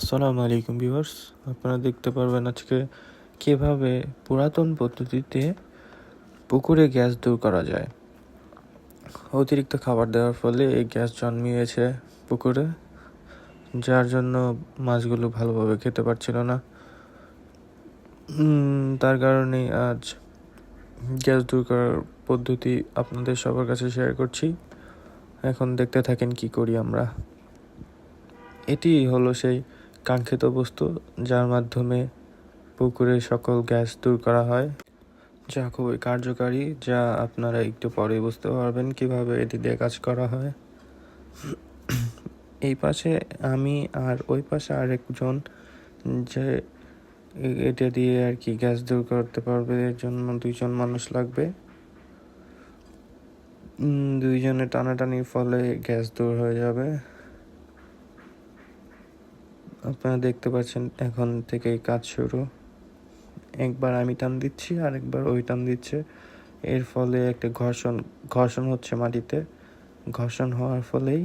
আসসালামু আলাইকুম ভিউয়ার্স, আপনারা দেখতে পারবেন আজকে কিভাবে পুরাতন পদ্ধতিতে পুকুরে গ্যাস দূর করা যায়। অতিরিক্ত খাবার দেওয়ার ফলে এই গ্যাস জন্মিয়েছে পুকুরে, যার জন্য মাছগুলো ভালোভাবে খেতে পারছিল না। তার কারণেই আজ গ্যাস দূর করার পদ্ধতি আপনাদের সবার কাছে শেয়ার করছি। এখন দেখতে থাকেন কি করি আমরা। এটি হলো সেই কাঙ্ক্ষিত বস্তু যার মাধ্যমে পুকুরে সকল গ্যাস দূর করা হয়, যা খুবই কার্যকারী, যা আপনারা একটু পরে বুঝতে পারবেন কিভাবে এটি দিয়ে কাজ করা হয়। এই পাশে আমি আর ওই পাশে আরেকজন, যে এটা দিয়ে আর কি গ্যাস দূর করতে পারবে, এর জন্য দুইজন মানুষ লাগবে। দুইজনে টানাটানির ফলে গ্যাস দূর হয়ে যাবে। আপনারা দেখতে পাচ্ছেন এখন থেকেই কাজ শুরু। একবার আমি টান দিচ্ছি আর একবার ওই টান দিচ্ছে। এর ফলে একটা ঘর্ষণ হচ্ছে মাটিতে। ঘর্ষণ হওয়ার ফলেই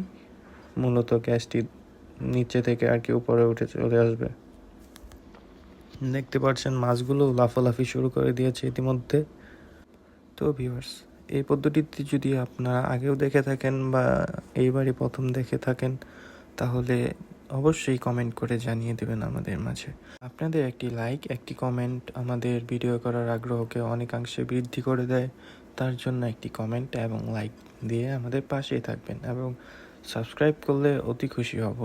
মূলত গ্যাসটি নিচে থেকে আর কি উপরে উঠে চলে আসবে। দেখতে পাচ্ছেন মাছগুলো লাফালাফি শুরু করে দিয়েছে ইতিমধ্যে। তো ভিউয়ার্স, এই পদ্ধতিটি যদি আপনারা আগেও দেখে থাকেন বা এইবারই প্রথম দেখে থাকেন, তাহলে অবশ্যই কমেন্ট করে জানিয়ে দেবেন আমাদের মাঝে। আপনাদের একটি লাইক, একটি কমেন্ট আমাদের ভিডিও করার আগ্রহকে অনেকাংশে বৃদ্ধি করে দেয়। তার জন্য একটি কমেন্ট এবং লাইক দিয়ে আমাদের পাশেই থাকবেন এবং সাবস্ক্রাইব করলে অতি খুশি হব।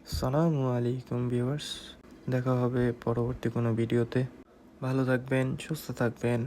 আসসালামু আলাইকুম ভিউয়ার্স, দেখা হবে পরবর্তী কোনো ভিডিওতে। ভালো থাকবেন, সুস্থ থাকবেন।